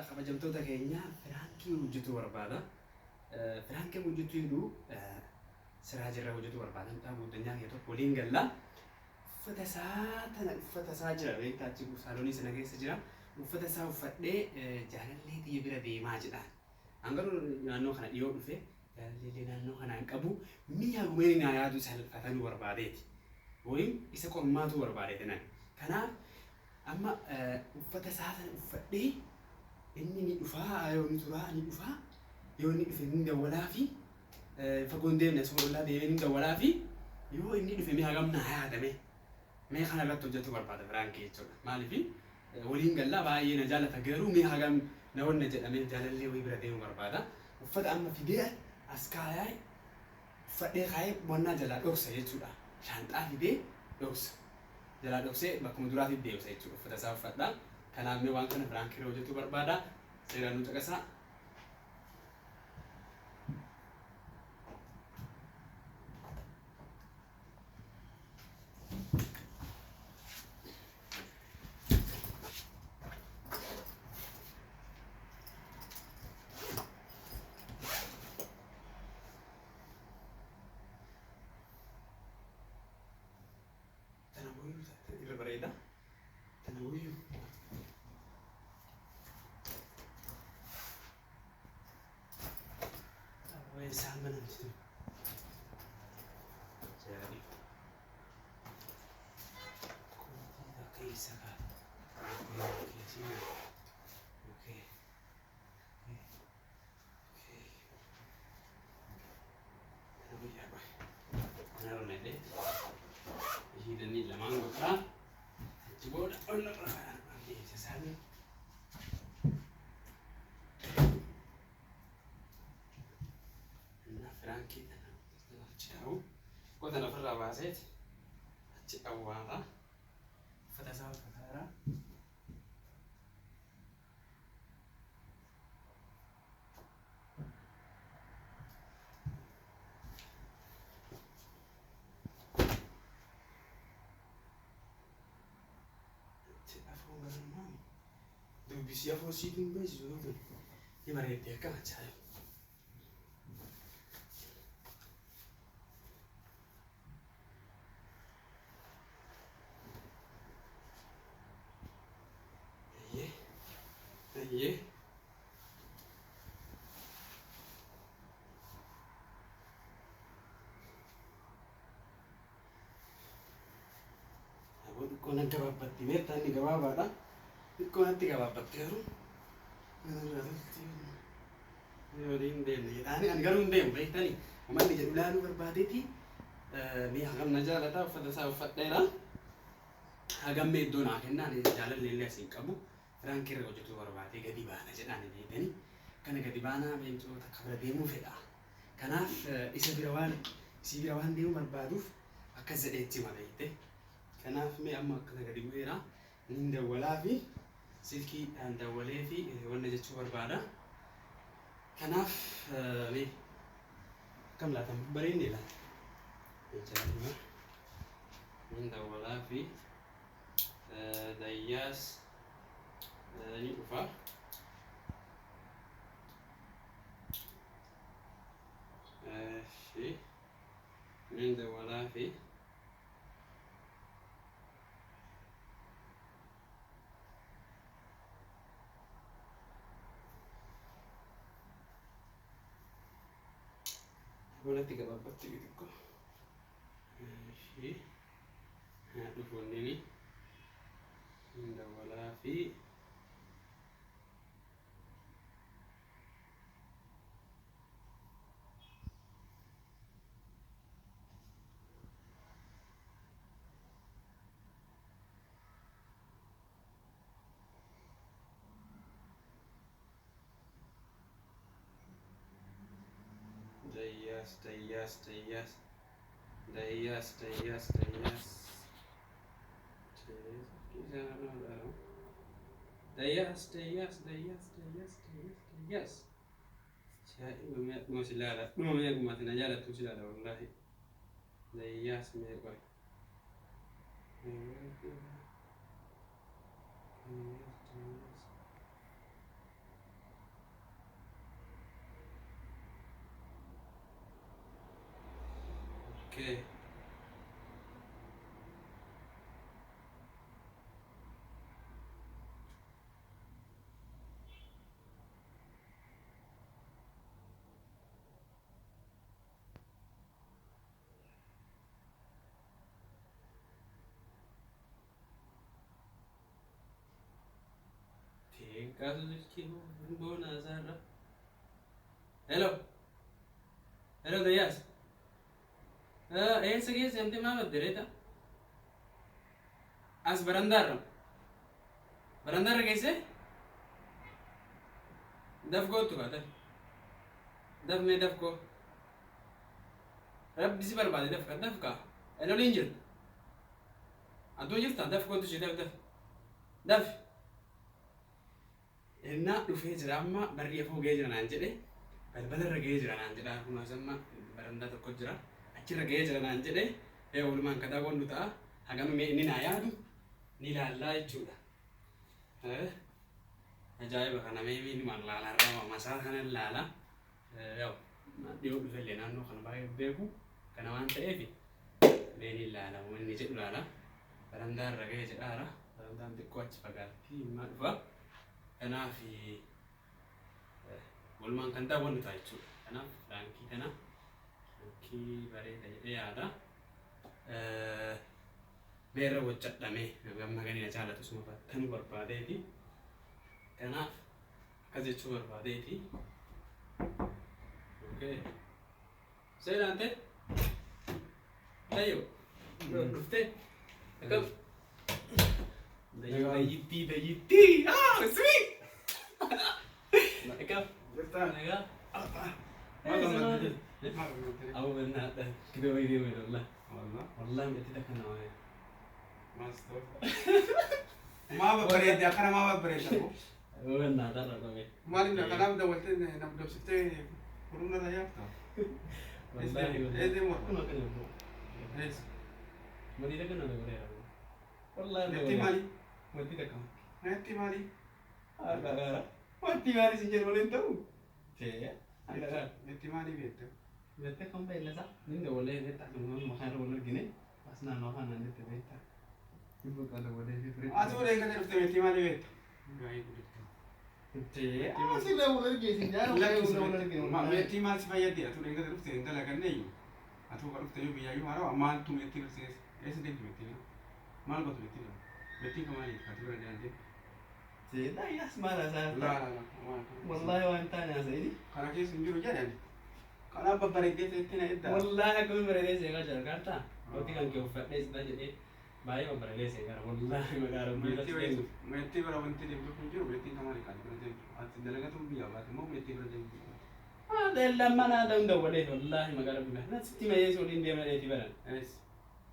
kabajamtoota keenya Firaankii hojjetuu barbaada. Firaankii hojjetuu jedhu Siraaj irraa hojjetuu barbaadan dhaabuu addunyaa kee tokko waliin galla. Uffata isaa jira beektaa achi saaloonii sana keessa jira. Uffata isaa uffadhee jaalallee xiyya bira deemaa jedhaan. Hangaruu naannoo kana dhiyoo dhufe jaalallee naannoo kanaan qabu mi'a gumeen naa yaadu salphatanuu barbaadeeti. Waliin isa qormaatu barbaadeeti naan. Kanaaf amma uffata isaa sana uffadhee inni ni dhufaa yoo ni turaa ni dhufaa yoo ni dhufe ni dawwalaa fi fagoon deemne soolaa deemee ni dawwalaa fi yoo inni dhufe mi'a gamna yaadame mee kana irratti hojjetu barbaada Firaankii jechuudha. Maaliif waliin gallaa baay'ee na jaalata garuu mi'a gam na wanna jedhamee jaalallee wayii bira deemu barbaada. Uffata amma fidee as kaayee uffadhee kaayee bonnaa jalaa dhoksa jechuudha. Shaanxaa fidee dhoksa. Jalaa dhoksee bakkuma duraatiif deemsa jechuudha. Uffata isaa uffadhaa. Kanaaf mee waan kana Firaankii irraa hojjetu barbaada. Seeraan nu caqasaa. Irra bareeda. Tanawwiyu. Awwee isaan banamti. Jadi. Kootii akka isa kaa. Okay. Tanawwiyu yaa baay. Tanawwiyu nadhee. Hidanii lamaan gogaa. Boda olla bisa sabi na Firaankii ciao kota na farra baaseet achi awwaara uffata isaa uffataara Bisi afur sitting base itu dia mereka kan macam ye aku kau nak jawab pati mereka ni jawab apa? Kau nanti jawab pati aku. Yoo deemne ani garuu hin deemu beektani uummanni jedhu ilaaluu barbaadeeti mi'a hagam na jaalata uffata isaa uffadheera hagam mee iddoo naa kennaan jaalallee illee asiin qabu Firaankii irraa hojjetuu barbaade gadi baana jedhaan beektani kana gadi baanaa beektoota akka bira deemuu fedha. Kanaaf isii bira waan deemuu barbaaduuf akkas jedheetti hima beekte. Kanaaf mee amma akkana gadi bu'eera inni dawwalaa fi silkii dawwalee fi wanna jechuu barbaada. Kanaaf mee kam laatan bareedne la. Jechuudha. Inni dawwalaa fi dayyaas ni dhufa. Inni dawwalaa fi Boleh 3 babat gitu kok. Aduh phone ini. Indah wala fi. Dayas. Saya mau silala, mau mati najala tu silala wallahi. Dayas me koy. Okay. Kasus kimo bona sarra. Hello. Hello Dayas. Sige semte mama direta. As barandar. Barandar कैसे? दफ को तो आता दफ में दफ को रब बिसी बर्बाद दफ का एलो इंजर अतो जिरता दफ को तो जिरता दफ Enna dhufee jira amma barri afoo ga'ee jira naan jedhe balbalarra ga'ee jira naan jedha akkuma samma barandaa tokko jira achirra ga'ee jira naan jedhe walumaan kataa qondu ta'a hagam inni naa yaadu ni ilaallaa jechuudha. Ajaa'iba kana meemii dhumaan laalaarraa masaa kana ilaala dhiyoo dhufellee naannoo kana baay'ee beeku kana waan ta'eef meeni ilaala wanni jedhu ilaala barandaarra ga'ee jedhaara barandaan xiqqoo achi fagaatti himaa dhufa. Kanaaf walumaan kan daawwannu ta'a jechuudha. Kanaaf baankii kana baankii bareeda jedhee yaada. Beerra hojjedhamee gamma gani jaalatu suma battanuu barbaadeeti. Kanaaf akkas jechuu barbaadeeti. Okay. Seelaan ta'e? Tayyoo. Dhuftee? Akkam? Dayitti. Ah, sweet. Ikaw? Nega? Aku benar dah. Kita bagi dia Allah. Allah mesti tak kena awak. Master. Maa berbeda dia kan maa berbeda aku. Oh benar dah lah kami. Mari nak kanam dah waktu ni nak dah sete corona dah ya. Ini mau. Yes. Mari dah kena boleh. Wallah mesti mari. Mesti tak kau. Mesti mari. Agak. Mesti mari sih jangan boleh tahu. Cek. Agak. Mesti mari betul. Betul kamu bela sah. Ni dah boleh ni tak semua makan boleh gini. Pas nak makan nanti terbetul. Ibu kalau boleh different. Aduh orang kata betul mesti mari betul. Gaya betul. Cek. Masih dah boleh gini. Jangan boleh gini. Mesti mari supaya dia. Tu orang kata betul. Entah lagi ni. Atau kalau betul biaya you marah. Amal tu mesti betul. ऐसे देख लेती है माल बत लेती है बेटी कमाई खाती है जानते सीधा यस मारा सर ला والله وانت انا سيدي खाना के सिंजू क्या जाने खाना बब्बरे के से इतने इतना والله कोई मेरे से का चल करता होती kan के ऊपर इस बार jadi भाई बब्बरे से कर والله मगर मेटी बरा बनती है जो बेटी कमाई खाती है आज दलगा तुम भी आवाज मो मेटी बरा जल्दी هذا لما انا ده وليه والله مگر بنا ستي ما يسول دي ما يتي بنا ايش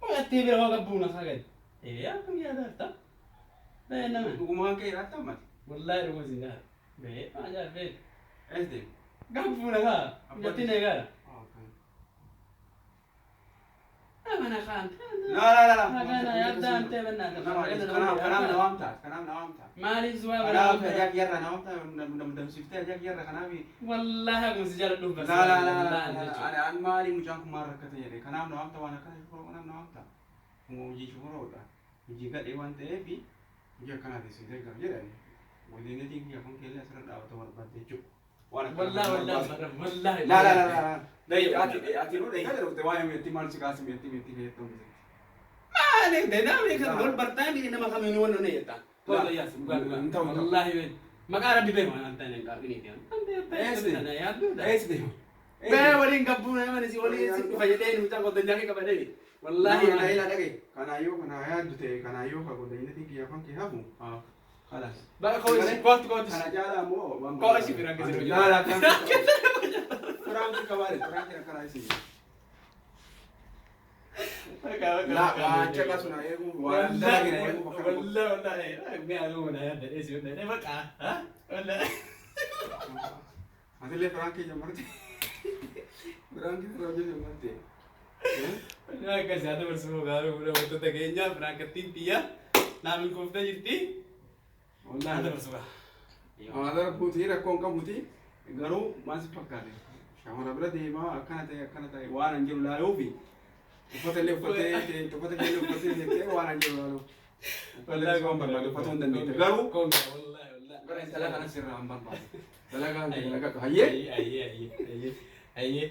ما تبي هو قبونا خالد إيه يا كم يا دارتا لا أنا ما وما كي رات ما والله روزي ده بيه ما جال بيه إيش ده قبونا خا جتي نجار أنا خان لا أنا يا دام تبنا كلام نوامتا مالي زوا كلام جاك يرى نوامتا ندم سيفتة جاك يرى كلامي والله مسجل دوب بس لا أنا مالي مجاك مرة كتير كلام نوامتا وأنا كلام كلام نوامتا مو يجي شو مرة يجي قد إيوان تبي يجي كنا تسير كذا جراني ودينا تيجي يكون كله سر داو تمر بدي والله لا لا أتي رو ده كده ركض وايم يتي مال سكاس يتي كده توم ما عليك ده نعم يكذب دول برتاين بيجي نما كم ينون ولا يتا والله يا سبحان والله يبين ما قارب بيبين ما أنت نين قارب نيتي أنت أنا يا دودا إيش ده بقى ولين كبونا ما نسي ولين فجدين متى قد نجاك كبدين والله لا لا لقي كان أيوه كان هيا دوتة كان أيوه كقول ده ينتي كيا فان كيا بو خلاص بقى خوش قط أنا جالا مو خوش فيران كسر لا فرانك كبار فرانك كنا يسي لا ما أشكا سنا يقول والله ما أقول أنا هذا إيش يقول ده بقى ها ولا هذا اللي فرانك جمرتي فرانك فرانك جمرتي لا كذا برسمو غارو ولا وقت تكينيا فرانك تينتيا نامي كوفتا جرتي والله هذا برسمو هذا بوتي ركون كبوتي غارو ما سبكالي شامر بلا ديما أكنت وانا نجيب لا يوبي uffata illee uffatee waan an jiru wallahi waan barbaade uffatuu hin dandeette garuu gara intala kana sirraa hin barbaade dalagaan dalagaa hayyee Ayyee.